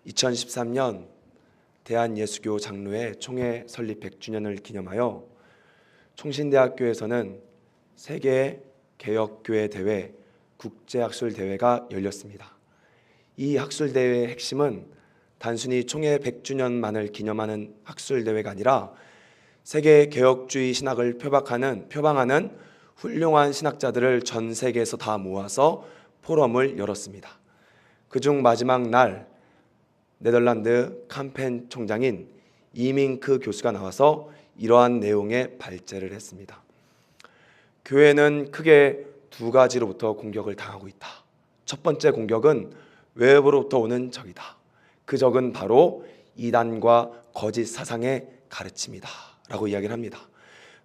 2013년 대한예수교 장로회 총회 설립 100주년을 기념하여 총신대학교에서는 세계 개혁교회 대회 국제학술대회가 열렸습니다. 이 학술대회의 핵심은 단순히 총회 100주년만을 기념하는 학술대회가 아니라 세계 개혁주의 신학을 표방하는 훌륭한 신학자들을 전 세계에서 다 모아서 포럼을 열었습니다. 그중 마지막 날 네덜란드 캄펜 총장인 이밍크 교수가 나와서 이러한 내용의 발제를 했습니다. 교회는 크게 두 가지로부터 공격을 당하고 있다. 첫 번째 공격은 외부로부터 오는 적이다. 그 적은 바로 이단과 거짓 사상의 가르침이다 라고 이야기를 합니다.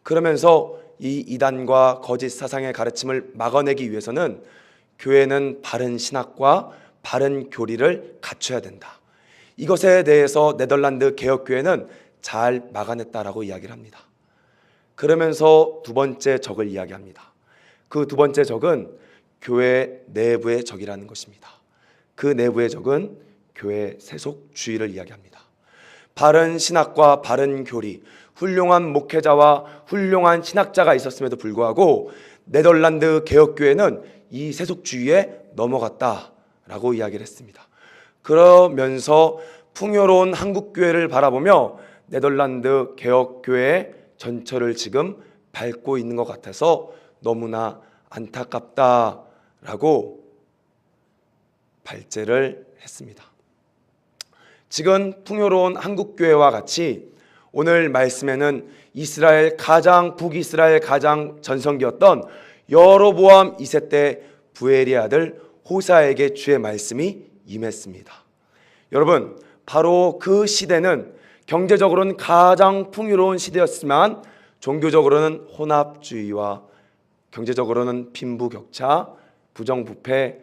그러면서 이 이단과 거짓 사상의 가르침을 막아내기 위해서는 교회는 바른 신학과 바른 교리를 갖춰야 된다. 이것에 대해서 네덜란드 개혁교회는 잘 막아냈다라고 이야기를 합니다. 그러면서 두 번째 적을 이야기합니다. 그 두 번째 적은 교회 내부의 적이라는 것입니다. 그 내부의 적은 교회 세속주의를 이야기합니다. 바른 신학과 바른 교리, 훌륭한 목회자와 훌륭한 신학자가 있었음에도 불구하고 네덜란드 개혁교회는 이 세속주의에 넘어갔다라고 이야기를 했습니다. 그러면서 풍요로운 한국교회를 바라보며 네덜란드 개혁교회의 전철을 지금 밟고 있는 것 같아서 너무나 안타깝다라고 발제를 했습니다. 지금 풍요로운 한국교회와 같이 오늘 말씀에는 북이스라엘 가장 전성기였던 여로보암 2세 때 부엘의 아들 호사에게 주의 말씀이 임했습니다. 여러분, 바로 그 시대는 경제적으로는 가장 풍요로운 시대였지만 종교적으로는 혼합주의와 경제적으로는 빈부격차, 부정부패,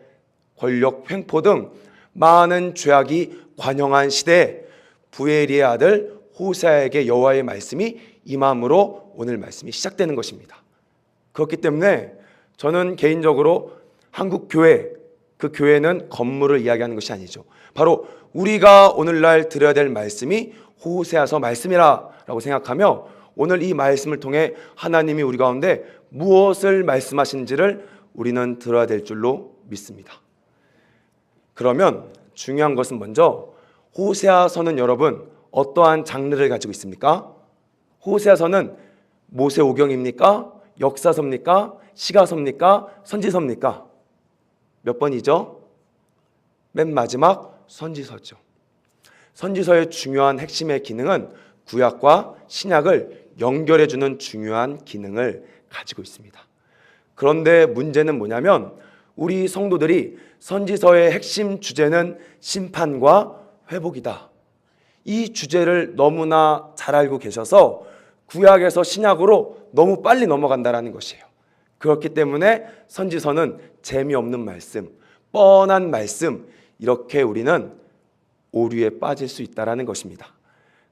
권력 횡포 등 많은 죄악이 관영한 시대에 부엘의 아들 호사에게 여호와의 말씀이 임함으로 오늘 말씀이 시작되는 것입니다. 그렇기 때문에 저는 개인적으로 한국 교회, 그 교회는 건물을 이야기하는 것이 아니죠. 바로 우리가 오늘날 들어야 될 말씀이 호세아서 말씀이라고 생각하며 오늘 이 말씀을 통해 하나님이 우리 가운데 무엇을 말씀하시는지를 우리는 들어야 될 줄로 믿습니다. 그러면 중요한 것은 먼저 호세아서는 여러분 어떠한 장르를 가지고 있습니까? 호세아서는 모세오경입니까? 역사서입니까? 시가서입니까? 선지서입니까? 몇 번이죠? 맨 마지막 선지서죠. 선지서의 중요한 핵심의 기능은 구약과 신약을 연결해주는 중요한 기능을 가지고 있습니다. 그런데 문제는 뭐냐면 우리 성도들이 선지서의 핵심 주제는 심판과 회복이다. 이 주제를 너무나 잘 알고 계셔서 구약에서 신약으로 너무 빨리 넘어간다는 것이에요. 그렇기 때문에 선지서는 재미없는 말씀, 뻔한 말씀, 이렇게 우리는 오류에 빠질 수 있다는 것입니다.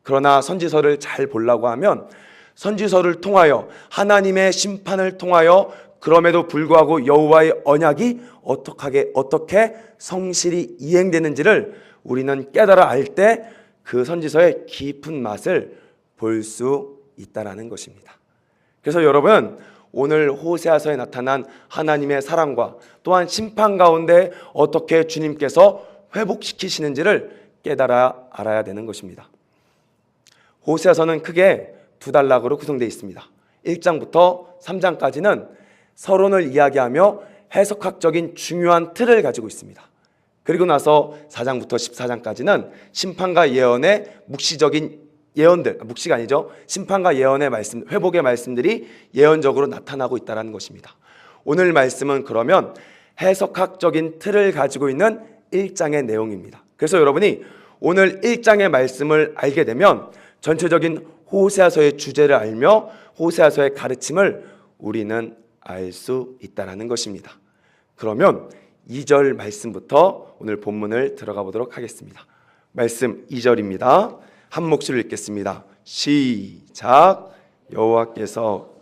그러나 선지서를 잘 보려고 하면 선지서를 통하여 하나님의 심판을 통하여 그럼에도 불구하고 여호와의 언약이 어떻게 성실히 이행되는지를 우리는 깨달아 알 때 그 선지서의 깊은 맛을 볼 수 있다는 것입니다. 그래서 여러분, 오늘 호세아서에 나타난 하나님의 사랑과 또한 심판 가운데 어떻게 주님께서 회복시키시는지를 깨달아 알아야 되는 것입니다. 호세아서는 크게 두 단락으로 구성되어 있습니다. 1장부터 3장까지는 서론을 이야기하며 해석학적인 중요한 틀을 가지고 있습니다. 그리고 나서 4장부터 14장까지는 심판과 예언의 묵시적인 예언들, 묵시가 아니죠. 심판과 예언의 말씀, 회복의 말씀들이 예언적으로 나타나고 있다는 것입니다. 오늘 말씀은 그러면 해석학적인 틀을 가지고 있는 1장의 내용입니다. 그래서 여러분이 오늘 1장의 말씀을 알게 되면 전체적인 호세아서의 주제를 알며 호세아서의 가르침을 우리는 알 수 있다는 것입니다. 그러면 2절 말씀부터 오늘 본문을 들어가 보도록 하겠습니다. 말씀 2절입니다. 한 목소리로 읽겠습니다. 시작. 여호와께서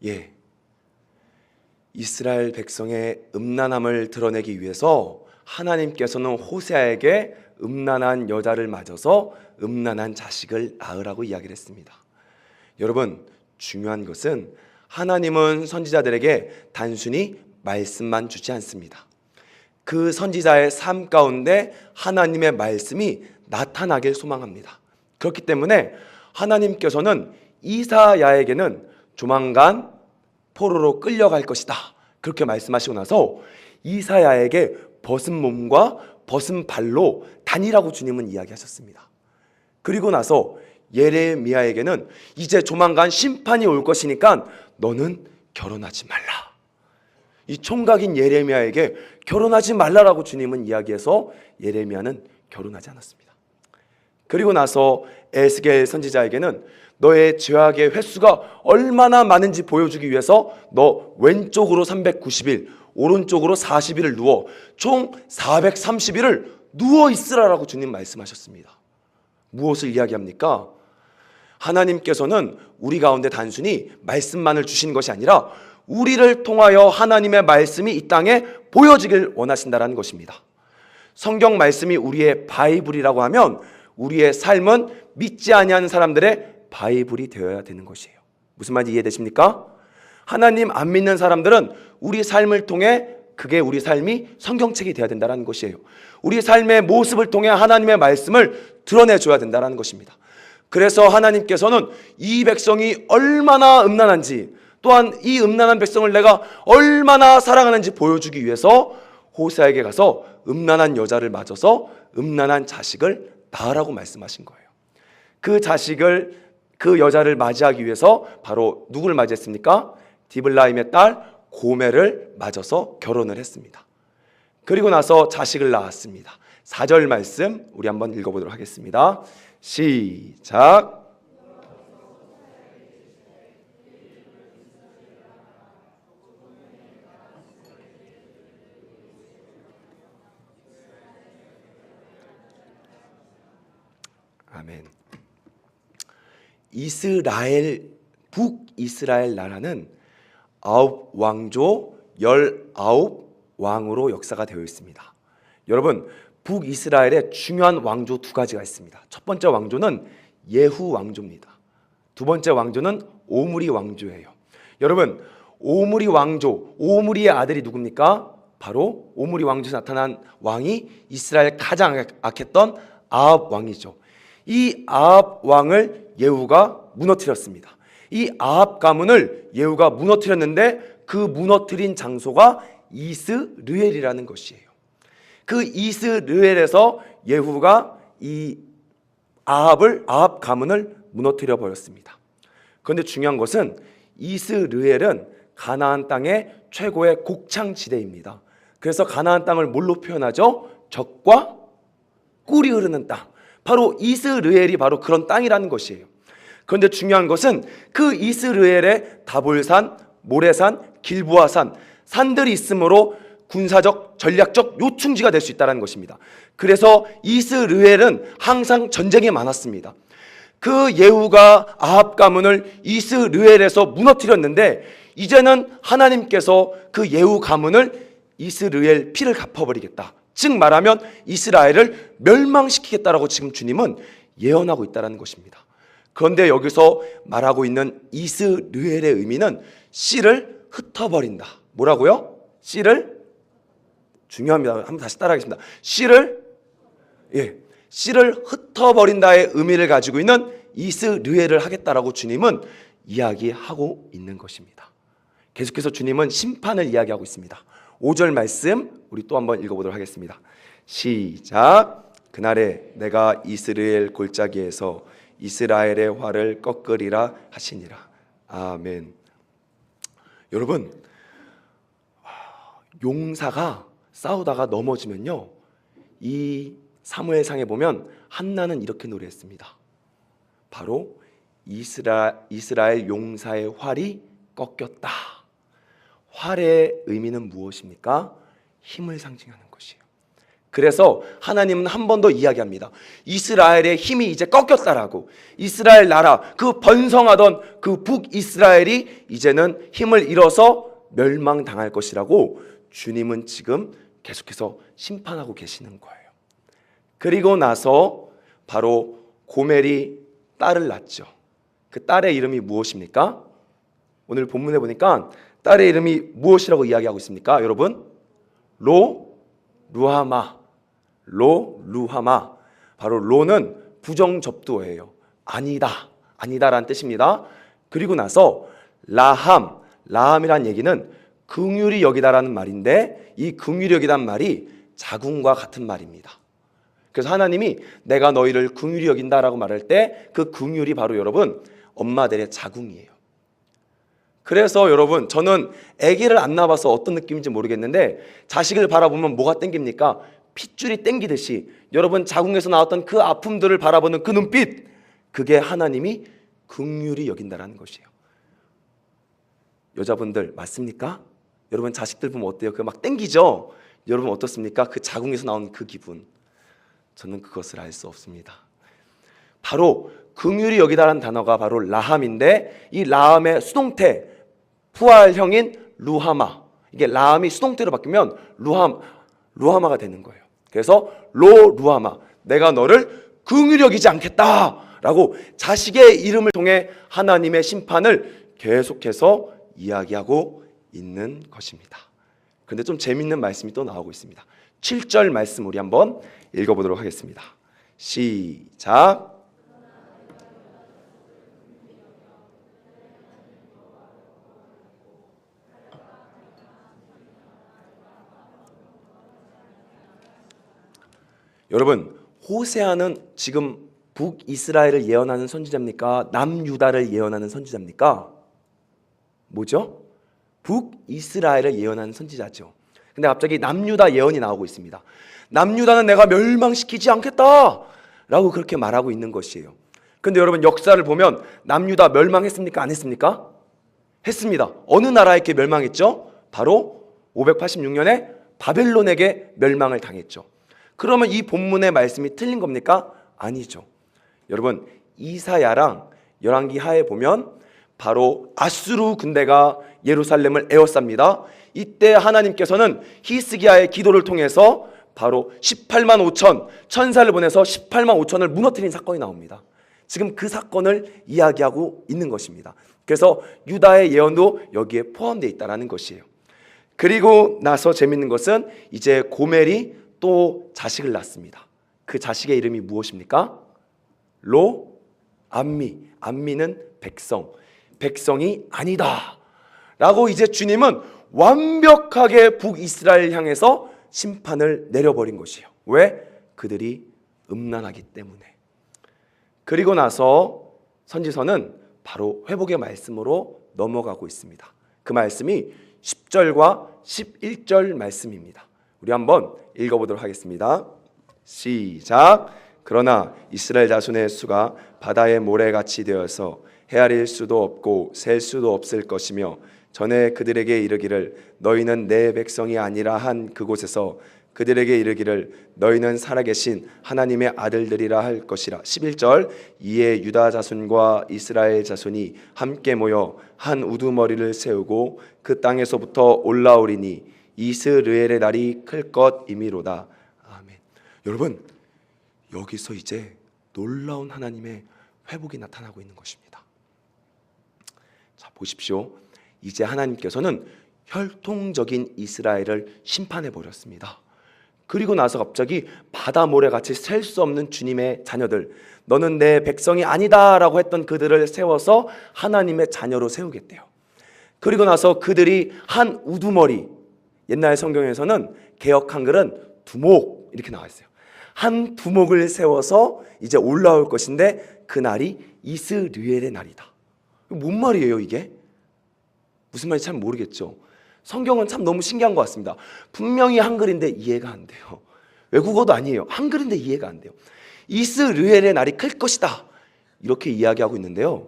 예, 이스라엘 백성의 음란함을 드러내기 위해서 하나님께서는 호세아에게 음란한 여자를 맞아서 음란한 자식을 낳으라고 이야기를 했습니다. 여러분, 중요한 것은 하나님은 선지자들에게 단순히 말씀만 주지 않습니다. 그 선지자의 삶 가운데 하나님의 말씀이 나타나길 소망합니다. 그렇기 때문에 하나님께서는 이사야에게는 조만간 포로로 끌려갈 것이다, 그렇게 말씀하시고 나서 이사야에게 벗은 몸과 벗은 발로 다니라고 주님은 이야기하셨습니다. 그리고 나서 예레미야에게는 이제 조만간 심판이 올 것이니까 너는 결혼하지 말라. 이 총각인 예레미야에게 결혼하지 말라라고 주님은 이야기해서 예레미야는 결혼하지 않았습니다. 그리고 나서 에스겔 선지자에게는 너의 죄악의 횟수가 얼마나 많은지 보여주기 위해서 너 왼쪽으로 390일, 오른쪽으로 40일을 누워 총 430일을 누워 있으라라고 주님 말씀하셨습니다. 무엇을 이야기합니까? 하나님께서는 우리 가운데 단순히 말씀만을 주시는 것이 아니라 우리를 통하여 하나님의 말씀이 이 땅에 보여지길 원하신다는 것입니다. 성경 말씀이 우리의 바이블이라고 하면 우리의 삶은 믿지 아니하는 사람들의 바이블이 되어야 되는 것이에요. 무슨 말인지 이해되십니까? 하나님 안 믿는 사람들은 우리 삶을 통해 그게 우리 삶이 성경책이 되어야 된다는 것이에요. 우리 삶의 모습을 통해 하나님의 말씀을 드러내줘야 된다는 것입니다. 그래서 하나님께서는 이 백성이 얼마나 음란한지, 또한 이 음란한 백성을 내가 얼마나 사랑하는지 보여주기 위해서 호세아에게 가서 음란한 여자를 맞아서 음란한 자식을 낳으라고 말씀하신 거예요. 그 여자를 맞이하기 위해서 바로 누구를 맞이했습니까? 디블라임의 딸 고멜을 맞아서 결혼을 했습니다. 그리고 나서 자식을 낳았습니다. 4절 말씀 우리 한번 읽어보도록 하겠습니다. 시작. 아멘. 북이스라엘 나라는 9왕조 19왕으로 역사가 되어 있습니다. 여러분, 북이스라엘에 중요한 왕조 2가지가 있습니다. 첫 번째 왕조는 예후 왕조입니다. 두 번째 왕조는 오므리 왕조예요. 여러분, 오므리 왕조, 오므리의 아들이 누굽니까? 바로 오므리 왕조에서 나타난 왕이 이스라엘 가장 악했던 아합 왕이죠. 이 아합 왕을 예후가 무너뜨렸습니다. 이 아합 가문을 예후가 무너뜨렸는데 그 무너뜨린 장소가 이스르엘이라는 것이에요. 그 이스르엘에서 예후가 이 아합 가문을 무너뜨려 버렸습니다. 그런데 중요한 것은 이스르엘은 가나안 땅의 최고의 곡창지대입니다. 그래서 가나안 땅을 뭘로 표현하죠? 젖과 꿀이 흐르는 땅. 바로 이스르엘이 바로 그런 땅이라는 것이에요. 그런데 중요한 것은 그 이스르엘에 다볼산, 모레산, 길보아산 산들이 있으므로 군사적, 전략적 요충지가 될 수 있다는 것입니다. 그래서 이스르엘은 항상 전쟁이 많았습니다. 그 예후가 아합 가문을 이스르엘에서 무너뜨렸는데 이제는 하나님께서 그 예후 가문을 이스라엘 피를 갚아버리겠다, 즉 말하면 이스라엘을 멸망시키겠다라고 지금 주님은 예언하고 있다는 것입니다. 그런데 여기서 말하고 있는 이스라엘의 의미는 씨를 흩어버린다. 뭐라고요? 씨를, 중요합니다. 한번 다시 따라하겠습니다. 씨를 흩어버린다의 의미를 가지고 있는 이스라엘을 하겠다라고 주님은 이야기하고 있는 것입니다. 계속해서 주님은 심판을 이야기하고 있습니다. 5절 말씀 우리 또 한번 읽어보도록 하겠습니다. 시작. 그날에 내가 이스라엘 골짜기에서 이스라엘의 활을 꺾으리라 하시니라. 아멘. 여러분, 용사가 싸우다가 넘어지면요, 이 사무엘상에 보면 한나는 이렇게 노래했습니다. 바로 이스라엘 용사의 활이 꺾였다. 활의 의미는 무엇입니까? 힘을 상징하는 것이에요. 그래서 하나님은 한 번 더 이야기합니다. 이스라엘의 힘이 이제 꺾였다라고. 이스라엘 나라, 그 번성하던 그 북이스라엘이 이제는 힘을 잃어서 멸망당할 것이라고 주님은 지금 계속해서 심판하고 계시는 거예요. 그리고 나서 바로 고멜이 딸을 낳죠. 그 딸의 이름이 무엇입니까? 오늘 본문에 보니까 딸의 이름이 무엇이라고 이야기하고 있습니까? 여러분, 루하마. 바로 로는 부정접두어예요. 아니다라는 뜻입니다. 그리고 나서 라함이란 얘기는 긍휼히 여기다라는 말인데, 이 긍휼히 여기다는 말이 자궁과 같은 말입니다. 그래서 하나님이 내가 너희를 긍휼히 여긴다라고 말할 때 그 긍휼이 바로 여러분 엄마들의 자궁이에요. 그래서 여러분, 저는 아기를 안 낳아봐서 어떤 느낌인지 모르겠는데 자식을 바라보면 뭐가 땡깁니까? 핏줄이 땡기듯이 여러분 자궁에서 나왔던 그 아픔들을 바라보는 그 눈빛, 그게 하나님이 긍휼히 여긴다라는 것이에요. 여자분들 맞습니까? 여러분 자식들 보면 어때요? 그 막 땡기죠? 여러분 어떻습니까? 그 자궁에서 나온 그 기분. 저는 그것을 알 수 없습니다. 바로 긍휼히 여기다라는 단어가 바로 라함인데, 이 라함의 수동태 부활형인 루하마, 이게 라함이 수동태로 바뀌면 루하마가 되는 거예요. 그래서 루하마, 내가 너를 긍휼히 여기지 않겠다라고 자식의 이름을 통해 하나님의 심판을 계속해서 이야기하고 있는 것입니다. 그런데 좀 재밌는 말씀이 또 나오고 있습니다. 7절 말씀 우리 한번 읽어보도록 하겠습니다. 시작. 여러분, 호세아는 지금 북이스라엘을 예언하는 선지자입니까? 남유다를 예언하는 선지자입니까? 뭐죠? 북이스라엘을 예언하는 선지자죠. 근데 갑자기 남유다 예언이 나오고 있습니다. 남유다는 내가 멸망시키지 않겠다라고 그렇게 말하고 있는 것이에요. 근데 여러분 역사를 보면 남유다 멸망했습니까? 안 했습니까? 했습니다. 어느 나라에게 멸망했죠? 바로 586년에 바벨론에게 멸망을 당했죠. 그러면 이 본문의 말씀이 틀린 겁니까? 아니죠. 여러분 이사야랑 열왕기 하에 보면 바로 아수르 군대가 예루살렘을 에워쌉니다. 이때 하나님께서는 히스기야의 기도를 통해서 바로 18만 5천 천사를 보내서 18만 5천을 무너뜨린 사건이 나옵니다. 지금 그 사건을 이야기하고 있는 것입니다. 그래서 유다의 예언도 여기에 포함되어 있다는 것이에요. 그리고 나서 재밌는 것은 이제 고멜이 또 자식을 낳습니다. 그 자식의 이름이 무엇입니까? 암미는 백성이 아니다 라고 이제 주님은 완벽하게 북이스라엘 향해서 심판을 내려버린 것이에요. 왜? 그들이 음란하기 때문에. 그리고 나서 선지서는 바로 회복의 말씀으로 넘어가고 있습니다. 그 말씀이 10절과 11절 말씀입니다. 우리 한번 읽어보도록 하겠습니다. 시작. 그러나 이스라엘 자손의 수가 바다의 모래같이 되어서 헤아릴 수도 없고 셀 수도 없을 것이며 전에 그들에게 이르기를 너희는 내 백성이 아니라 한 그곳에서 그들에게 이르기를 너희는 살아계신 하나님의 아들들이라 할 것이라. 11절. 이에 유다 자손과 이스라엘 자손이 함께 모여 한 우두머리를 세우고 그 땅에서부터 올라오리니 이스르엘의 날이 클 것이미로다. 아멘. 여러분 여기서 이제 놀라운 하나님의 회복이 나타나고 있는 것입니다. 자 보십시오. 이제 하나님께서는 혈통적인 이스라엘을 심판해 버렸습니다. 그리고 나서 갑자기 바다 모래같이 셀 수 없는 주님의 자녀들, 너는 내 백성이 아니다 라고 했던 그들을 세워서 하나님의 자녀로 세우겠대요. 그리고 나서 그들이 한 우두머리, 옛날 성경에서는 개역 한글은 두목 이렇게 나와 있어요. 한 두목을 세워서 이제 올라올 것인데 그 날이 이스르엘의 날이다. 뭔 말이에요 이게? 무슨 말인지 잘 모르겠죠. 성경은 참 너무 신기한 것 같습니다. 분명히 한글인데 이해가 안 돼요. 외국어도 아니에요. 한글인데 이해가 안 돼요. 이스르엘의 날이 클 것이다 이렇게 이야기하고 있는데요,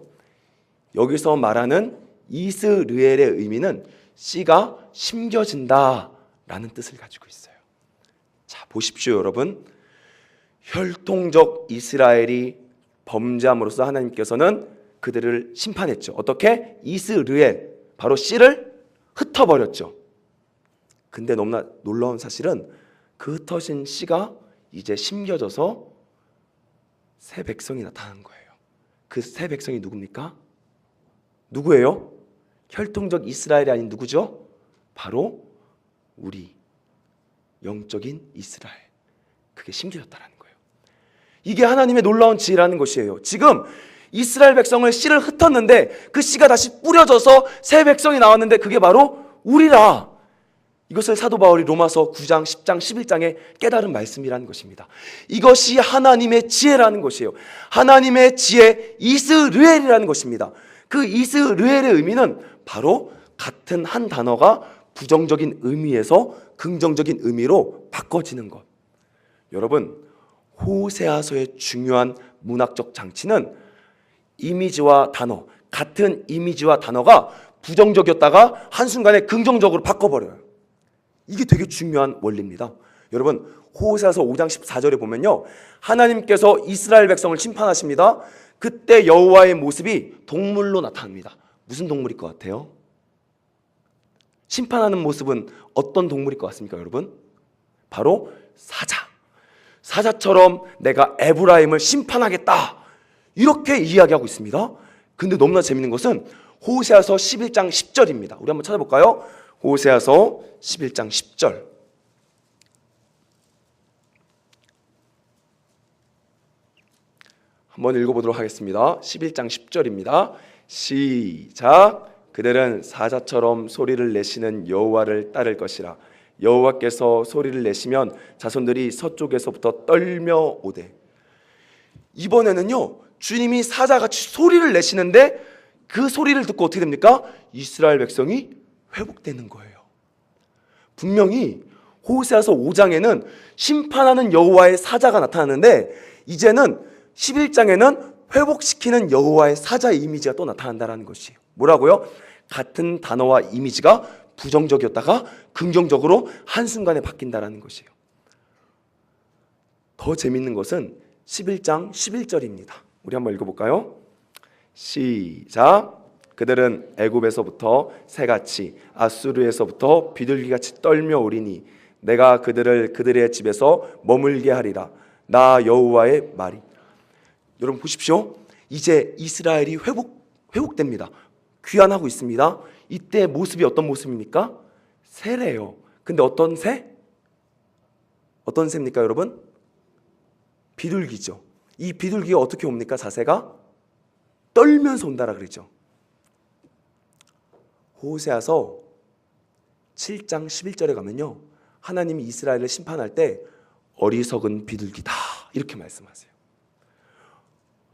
여기서 말하는 이스르엘의 의미는 씨가 심겨진다 라는 뜻을 가지고 있어요. 자, 보십시오, 여러분. 혈통적 이스라엘이 범죄함으로써 하나님께서는 그들을 심판했죠. 어떻게? 이스르엘, 바로 씨를 흩어버렸죠. 근데 너무나 놀라운 사실은 그 흩어진 씨가 이제 심겨져서 새 백성이 나타난 거예요. 그 새 백성이 누굽니까? 누구예요? 혈통적 이스라엘이 아닌 누구죠? 바로 우리 영적인 이스라엘. 그게 심겨졌다라는 거예요. 이게 하나님의 놀라운 지혜라는 것이에요. 지금 이스라엘 백성을 씨를 흩었는데 그 씨가 다시 뿌려져서 새 백성이 나왔는데 그게 바로 우리라. 이것을 사도 바울이 로마서 9장, 10장, 11장에 깨달은 말씀이라는 것입니다. 이것이 하나님의 지혜라는 것이에요. 하나님의 지혜 이스르엘이라는 것입니다. 그 이스르엘의 의미는 바로 같은 한 단어가 부정적인 의미에서 긍정적인 의미로 바꿔지는 것. 여러분, 호세아서의 중요한 문학적 장치는 이미지와 단어, 같은 이미지와 단어가 부정적이었다가 한순간에 긍정적으로 바꿔버려요. 이게 되게 중요한 원리입니다. 여러분, 호세아서 5장 14절에 보면요, 하나님께서 이스라엘 백성을 심판하십니다. 그때 여호와의 모습이 동물로 나타납니다. 무슨 동물일 것 같아요? 심판하는 모습은 어떤 동물일 것 같습니까, 여러분? 바로 사자. 사자처럼 내가 에브라임을 심판하겠다, 이렇게 이야기하고 있습니다. 근데 너무나 재밌는 것은 호세아서 11장 10절입니다. 우리 한번 찾아볼까요? 호세아서 11장 10절. 한번 읽어보도록 하겠습니다. 11장 10절입니다. 시작. 그들은 사자처럼 소리를 내시는 여호와를 따를 것이라. 여호와께서 소리를 내시면 자손들이 서쪽에서부터 떨며 오되. 이번에는요, 주님이 사자같이 소리를 내시는데 그 소리를 듣고 어떻게 됩니까? 이스라엘 백성이 회복되는 거예요. 분명히 호세아서 5장에는 심판하는 여호와의 사자가 나타나는데 이제는 11장에는 회복시키는 여호와의 사자의 이미지가 또 나타난다는 것이에요. 뭐라고요? 같은 단어와 이미지가 부정적이었다가 긍정적으로 한순간에 바뀐다는 것이에요. 더 재밌는 것은 11장 11절입니다. 우리 한번 읽어볼까요? 시작. 그들은 애굽에서부터 새같이 아수르에서부터 비둘기같이 떨며 오리니 내가 그들을 그들의 집에서 머물게 하리라. 나 여호와의 말이. 여러분 보십시오. 이제 이스라엘이 회복됩니다. 귀환하고 있습니다. 이때 모습이 어떤 모습입니까? 새래요. 근데 어떤 새? 어떤 새입니까, 여러분? 비둘기죠. 이 비둘기가 어떻게 옵니까? 자세가 떨면서 온다라 그러죠. 호세아서 7장 11절에 가면요, 하나님이 이스라엘을 심판할 때 어리석은 비둘기다, 이렇게 말씀하세요.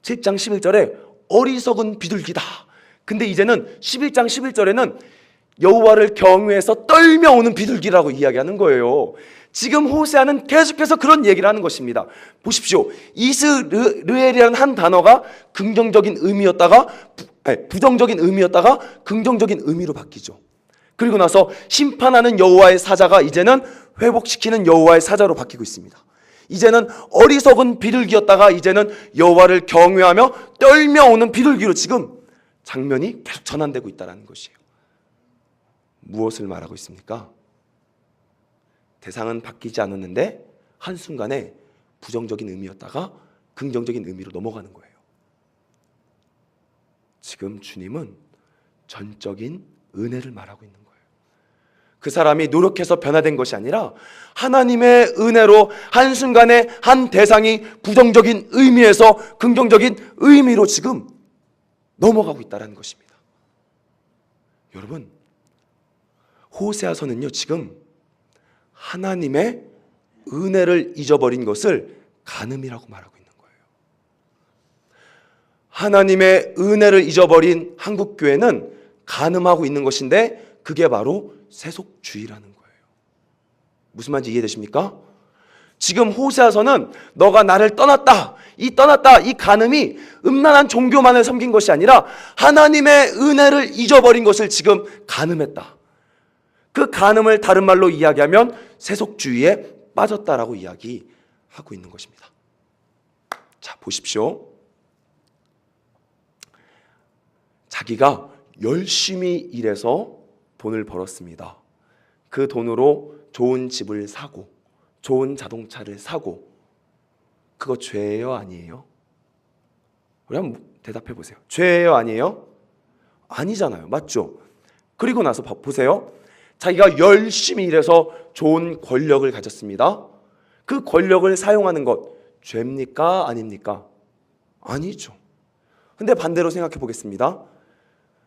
7장 11절에 어리석은 비둘기다. 근데 이제는 11장 11절에는 여호와를 경외해서 떨며 오는 비둘기라고 이야기하는 거예요. 지금 호세아는 계속해서 그런 얘기를 하는 것입니다. 보십시오. 이스르엘이라는 한 단어가 긍정적인 의미였다가 부정적인 의미였다가 긍정적인 의미로 바뀌죠. 그리고 나서 심판하는 여호와의 사자가 이제는 회복시키는 여호와의 사자로 바뀌고 있습니다. 이제는 어리석은 비둘기였다가 이제는 여호와를 경외하며 떨며 오는 비둘기로 지금 장면이 계속 전환되고 있다는 것이에요. 무엇을 말하고 있습니까? 대상은 바뀌지 않았는데 한순간에 부정적인 의미였다가 긍정적인 의미로 넘어가는 거예요. 지금 주님은 전적인 은혜를 말하고 있는 거예요. 그 사람이 노력해서 변화된 것이 아니라 하나님의 은혜로 한순간에 한 대상이 부정적인 의미에서 긍정적인 의미로 지금 넘어가고 있다는 것입니다. 여러분, 호세아서는요, 지금 하나님의 은혜를 잊어버린 것을 간음이라고 말하고 있는 거예요. 하나님의 은혜를 잊어버린 한국교회는 간음하고 있는 것인데 그게 바로 세속주의라는 거예요. 무슨 말인지 이해되십니까? 지금 호세아서는 너가 나를 떠났다, 이 간음이 음란한 종교만을 섬긴 것이 아니라 하나님의 은혜를 잊어버린 것을 지금 간음했다. 그 간음을 다른 말로 이야기하면 세속주의의 빠졌다라고 이야기하고 있는 것입니다. 자, 보십시오. 자기가 열심히 일해서 돈을 벌었습니다. 그 돈으로 좋은 집을 사고 좋은 자동차를 사고, 그거 죄예요, 아니에요? 우리 한번 대답해 보세요. 죄예요, 아니에요? 아니잖아요. 맞죠? 그리고 나서 보세요. 자기가 열심히 일해서 좋은 권력을 가졌습니다. 그 권력을 사용하는 것 죄입니까? 아닙니까? 아니죠. 근데 반대로 생각해 보겠습니다.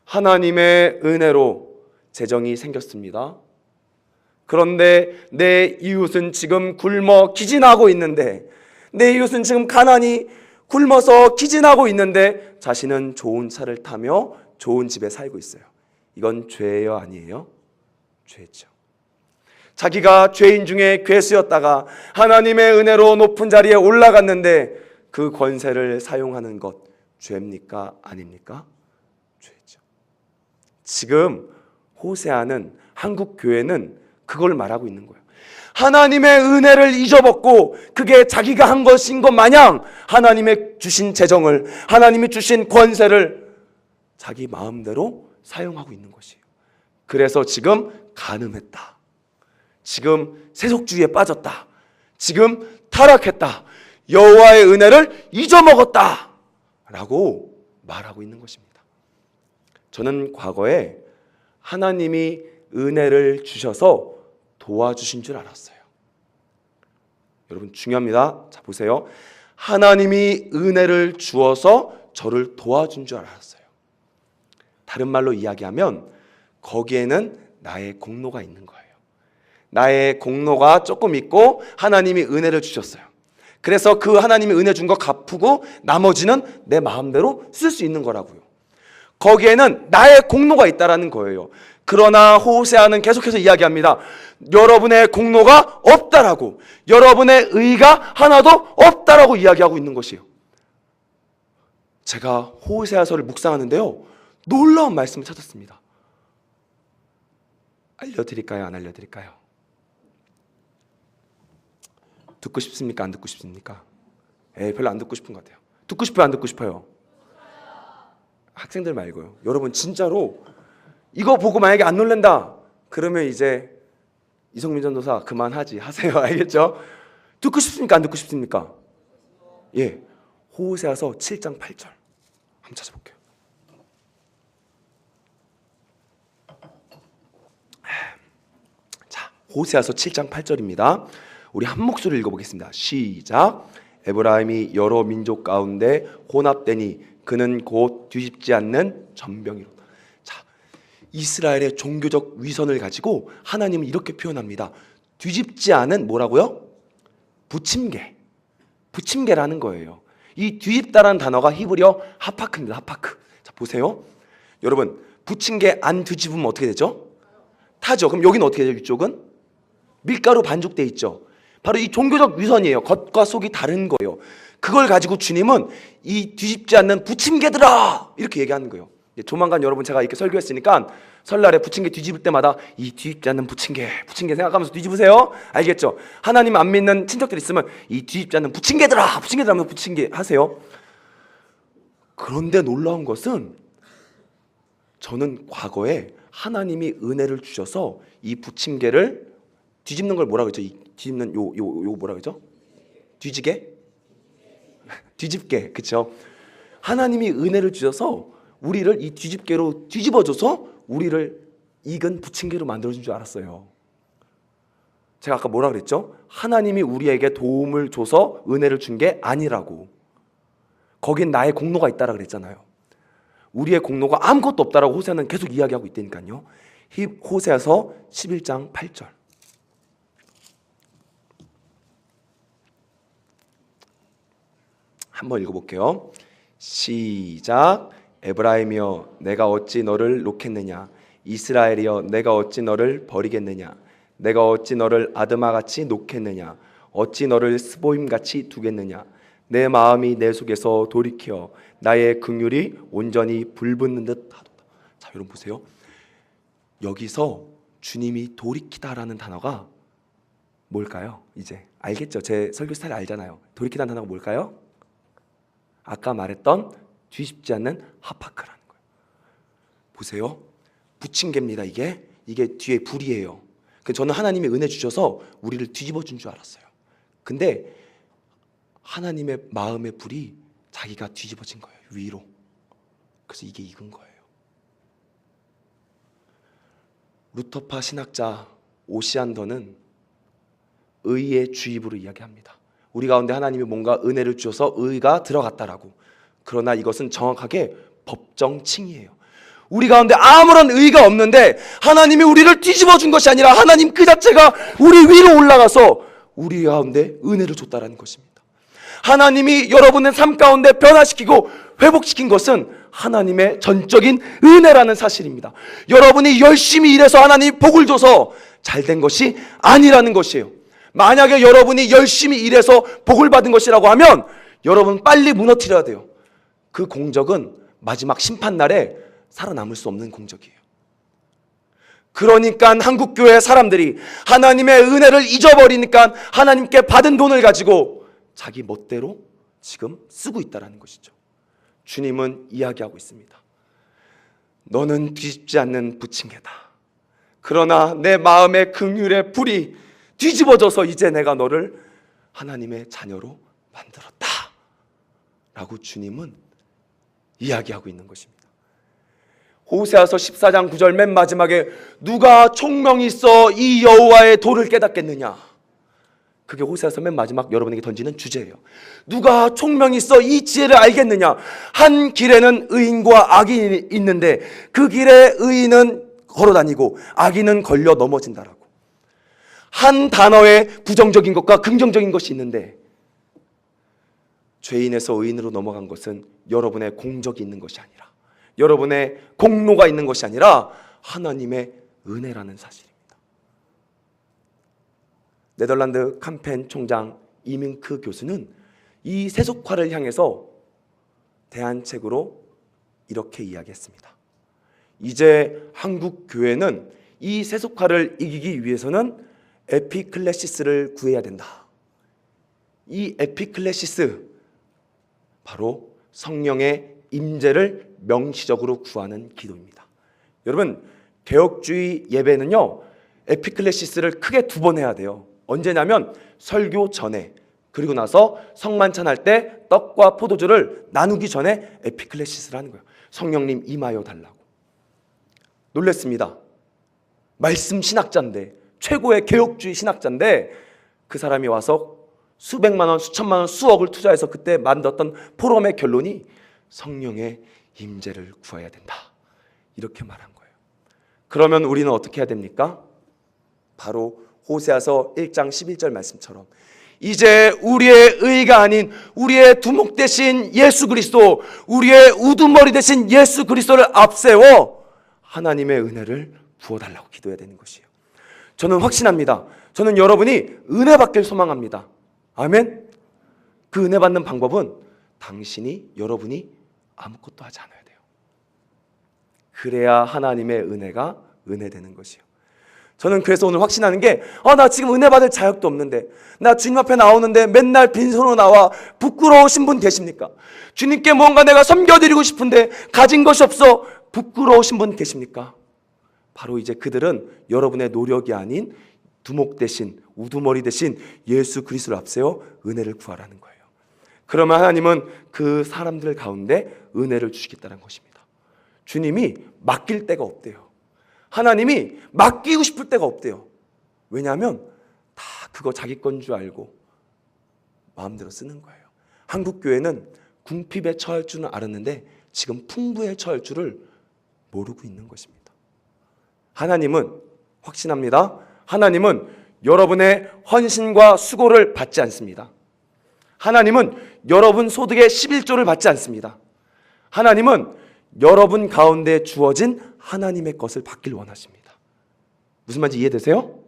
하나님의 은혜로 재정이 생겼습니다. 그런데 내 이웃은 지금 굶어 기진하고 있는데, 내 이웃은 지금 가난히 굶어서 기진하고 있는데 자신은 좋은 차를 타며 좋은 집에 살고 있어요. 이건 죄예요, 아니에요? 죄죠. 자기가 죄인 중에 괴수였다가 하나님의 은혜로 높은 자리에 올라갔는데 그 권세를 사용하는 것 죄입니까? 아닙니까? 죄죠. 지금 호세아는, 한국 교회는 그걸 말하고 있는 거예요. 하나님의 은혜를 잊어먹고 그게 자기가 한 것인 것 마냥 하나님의 주신 재정을, 하나님이 주신 권세를 자기 마음대로 사용하고 있는 것이에요. 그래서 지금 간음했다, 지금 세속주의에 빠졌다, 지금 타락했다, 여호와의 은혜를 잊어먹었다 라고 말하고 있는 것입니다. 저는 과거에 하나님이 은혜를 주셔서 도와주신 줄 알았어요. 여러분 중요합니다. 자, 보세요. 하나님이 은혜를 주어서 저를 도와준 줄 알았어요. 다른 말로 이야기하면 거기에는 나의 공로가 있는 거예요. 나의 공로가 조금 있고 하나님이 은혜를 주셨어요. 그래서 그 하나님이 은혜 준 거 갚고 나머지는 내 마음대로 쓸 수 있는 거라고요. 거기에는 나의 공로가 있다라는 거예요. 그러나 호세아는 계속해서 이야기합니다. 여러분의 공로가 없다라고, 여러분의 의가 하나도 없다라고 이야기하고 있는 것이에요. 제가 호세아서를 묵상하는데요, 놀라운 말씀을 찾았습니다. 알려드릴까요? 안 알려드릴까요? 듣고 싶습니까? 안 듣고 싶습니까? 별로 안 듣고 싶은 것 같아요. 듣고 싶어요? 안 듣고 싶어요? 학생들 말고요. 여러분 진짜로 이거 보고 만약에 안 놀란다 그러면 이제 이성민 전도사 그만하지 하세요. 알겠죠? 듣고 싶습니까? 안 듣고 싶습니까? 예, 호세아서 7장 8절 한번 찾아볼게요. 자, 호세아서 7장 8절입니다. 우리 한 목소리로 읽어보겠습니다. 시작. 에브라임이 여러 민족 가운데 혼합되니 그는 곧 뒤집지 않는 전병이로다. 자, 이스라엘의 종교적 위선을 가지고 하나님은 이렇게 표현합니다. 뒤집지 않은 뭐라고요? 부침개. 부침개라는 거예요. 이 뒤집다라는 단어가 히브리어 하파크입니다. 하파크. 자, 보세요. 여러분, 부침개 안 뒤집으면 어떻게 되죠? 타죠. 그럼 여기는 어떻게 되죠? 이쪽은 밀가루 반죽돼 있죠. 바로 이 종교적 위선이에요. 겉과 속이 다른 거예요. 그걸 가지고 주님은 이 뒤집지 않는 부침개들아 이렇게 얘기하는 거예요. 조만간 여러분 제가 이렇게 설교했으니까 설날에 부침개 뒤집을 때마다 이 뒤집지 않는 부침개 생각하면서 뒤집으세요. 알겠죠? 하나님 안 믿는 친척들 있으면 이 뒤집지 않는 부침개들아 하면서 부침개 하세요. 그런데 놀라운 것은 저는 과거에 하나님이 은혜를 주셔서 이 부침개를 뒤집는 걸 뭐라 그러죠? 이 뒤집는 요 뭐라 그러죠? 뒤지개? 뒤집개, 그렇죠? 하나님이 은혜를 주셔서 우리를 이 뒤집개로 뒤집어줘서 우리를 익은 부침개로 만들어준 줄 알았어요. 제가 아까 뭐라 그랬죠? 하나님이 우리에게 도움을 줘서 은혜를 준 게 아니라고. 거긴 나의 공로가 있다라 그랬잖아요. 우리의 공로가 아무것도 없다라고 호세아는 계속 이야기하고 있다니까요. 호세아서 11장 8절. 한번 읽어볼게요. 시작. 에브라임이여 내가 어찌 너를 놓겠느냐, 이스라엘이여 내가 어찌 너를 버리겠느냐, 내가 어찌 너를 아드마같이 놓겠느냐, 어찌 너를 스보임같이 두겠느냐, 내 마음이 내 속에서 돌이켜 나의 긍휼이 온전히 불붙는 듯 하도다. 자, 여러분 보세요. 여기서 주님이 돌이키다라는 단어가 뭘까요? 이제 알겠죠? 제 설교 스타일 알잖아요. 돌이키는 단어가 뭘까요? 아까 말했던 뒤집지 않는 하파크라는 거예요. 보세요. 부침개입니다. 이게 뒤에 불이에요. 저는 하나님이 은혜 주셔서 우리를 뒤집어 준 줄 알았어요. 근데 하나님의 마음의 불이 자기가 뒤집어진 거예요. 위로. 그래서 이게 익은 거예요. 루터파 신학자 오시안더는 의의 주입으로 이야기합니다. 우리 가운데 하나님이 뭔가 은혜를 주셔서 의가 들어갔다라고. 그러나 이것은 정확하게 법정 칭의예요. 우리 가운데 아무런 의가 없는데 하나님이 우리를 뒤집어 준 것이 아니라 하나님 그 자체가 우리 위로 올라가서 우리 가운데 은혜를 줬다라는 것입니다. 하나님이 여러분의 삶 가운데 변화시키고 회복시킨 것은 하나님의 전적인 은혜라는 사실입니다. 여러분이 열심히 일해서 하나님이 복을 줘서 잘된 것이 아니라는 것이에요. 만약에 여러분이 열심히 일해서 복을 받은 것이라고 하면 여러분 빨리 무너뜨려야 돼요. 그 공적은 마지막 심판날에 살아남을 수 없는 공적이에요. 그러니까 한국교회 사람들이 하나님의 은혜를 잊어버리니까 하나님께 받은 돈을 가지고 자기 멋대로 지금 쓰고 있다는 것이죠. 주님은 이야기하고 있습니다. 너는 뒤집지 않는 부침개다. 그러나 내 마음의 긍휼의 불이 뒤집어져서 이제 내가 너를 하나님의 자녀로 만들었다 라고 주님은 이야기하고 있는 것입니다. 호세아서 14장 9절 맨 마지막에 누가 총명이 있어 이 여호와의 도를 깨닫겠느냐. 그게 호세아서 맨 마지막 여러분에게 던지는 주제예요. 누가 총명이 있어 이 지혜를 알겠느냐. 한 길에는 의인과 악인이 있는데 그 길에 의인은 걸어다니고 악인은 걸려 넘어진다라고. 한 단어에 부정적인 것과 긍정적인 것이 있는데 죄인에서 의인으로 넘어간 것은 여러분의 공적이 있는 것이 아니라 여러분의 공로가 있는 것이 아니라 하나님의 은혜라는 사실입니다. 네덜란드 캄펜 총장 이밍크 교수는 이 세속화를 향해서 대안책으로 이렇게 이야기했습니다. 이제 한국 교회는 이 세속화를 이기기 위해서는 에피클레시스를 구해야 된다. 이 에피클레시스 바로 성령의 임재를 명시적으로 구하는 기도입니다. 여러분 개혁주의 예배는요 에피클레시스를 크게 2번 해야 돼요. 언제냐면 설교 전에 그리고 나서 성만찬 할 때 떡과 포도주를 나누기 전에 에피클레시스를 하는 거예요. 성령님 임하여 달라고. 놀랬습니다. 말씀 신학자인데 최고의 개혁주의 신학자인데 그 사람이 와서 수백만 원, 수천만 원, 수억을 투자해서 그때 만들었던 포럼의 결론이 성령의 임재를 구해야 된다. 이렇게 말한 거예요. 그러면 우리는 어떻게 해야 됩니까? 바로 호세아서 1장 11절 말씀처럼 이제 우리의 의가 아닌 우리의 두목 대신 예수 그리스도, 우리의 우두머리 대신 예수 그리스도를 앞세워 하나님의 은혜를 부어달라고 기도해야 되는 것이에요. 저는 확신합니다. 저는 여러분이 은혜 받길 소망합니다. 아멘. 그 은혜 받는 방법은 여러분이 아무것도 하지 않아야 돼요. 그래야 하나님의 은혜가 은혜되는 것이요. 저는 그래서 오늘 확신하는 게 나 지금 은혜 받을 자격도 없는데 나 주님 앞에 나오는데 맨날 빈손으로 나와 부끄러우신 분 계십니까? 주님께 뭔가 내가 섬겨드리고 싶은데 가진 것이 없어 부끄러우신 분 계십니까? 바로 이제 그들은 여러분의 노력이 아닌 두목 대신 우두머리 대신 예수 그리스도를 앞세워 은혜를 구하라는 거예요. 그러면 하나님은 그 사람들 가운데 은혜를 주시겠다는 것입니다. 주님이 맡길 데가 없대요. 하나님이 맡기고 싶을 데가 없대요. 왜냐하면 다 그거 자기 건 줄 알고 마음대로 쓰는 거예요. 한국 교회는 궁핍에 처할 줄은 알았는데 지금 풍부에 처할 줄을 모르고 있는 것입니다. 하나님은 확신합니다. 하나님은 여러분의 헌신과 수고를 받지 않습니다. 하나님은 여러분 소득의 11조를 받지 않습니다. 하나님은 여러분 가운데 주어진 하나님의 것을 받길 원하십니다. 무슨 말인지 이해되세요?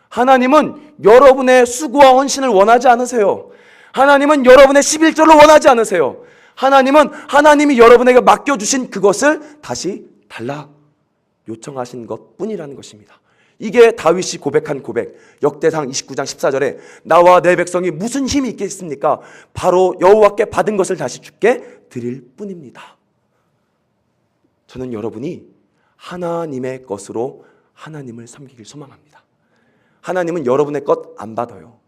하나님은 여러분의 수고와 헌신을 원하지 않으세요. 하나님은 여러분의 11조를 원하지 않으세요. 하나님은 하나님이 여러분에게 맡겨주신 그것을 다시 달라 요청하신 것뿐이라는 것입니다. 이게 다윗이 고백한 고백. 역대상 29장 14절에 나와 내 백성이 무슨 힘이 있겠습니까? 바로 여호와께 받은 것을 다시 주께 드릴 뿐입니다. 저는 여러분이 하나님의 것으로 하나님을 섬기길 소망합니다. 하나님은 여러분의 것 안 받아요.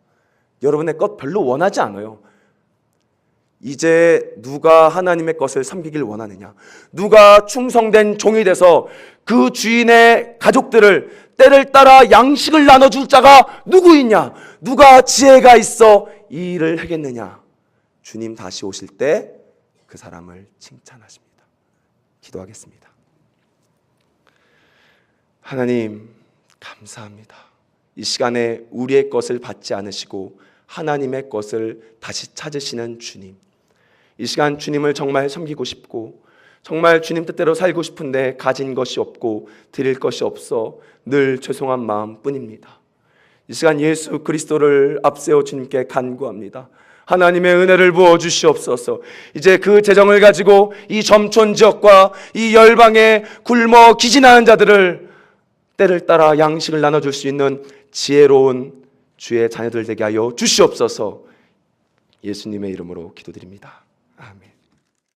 여러분의 것 별로 원하지 않아요. 이제 누가 하나님의 것을 섬기길 원하느냐? 누가 충성된 종이 돼서 그 주인의 가족들을 때를 따라 양식을 나눠줄 자가 누구 있냐? 누가 지혜가 있어 이 일을 하겠느냐? 주님 다시 오실 때 그 사람을 칭찬하십니다. 기도하겠습니다. 하나님 감사합니다. 이 시간에 우리의 것을 받지 않으시고 하나님의 것을 다시 찾으시는 주님, 이 시간 주님을 정말 섬기고 싶고 정말 주님 뜻대로 살고 싶은데 가진 것이 없고 드릴 것이 없어 늘 죄송한 마음뿐입니다. 이 시간 예수 그리스도를 앞세워 주님께 간구합니다. 하나님의 은혜를 부어주시옵소서. 이제 그 재정을 가지고 이 점촌 지역과 이 열방에 굶어 기진하는 자들을 때를 따라 양식을 나눠줄 수 있는 지혜로운 주의 자녀들 되게 하여 주시옵소서. 예수님의 이름으로 기도드립니다. 아멘.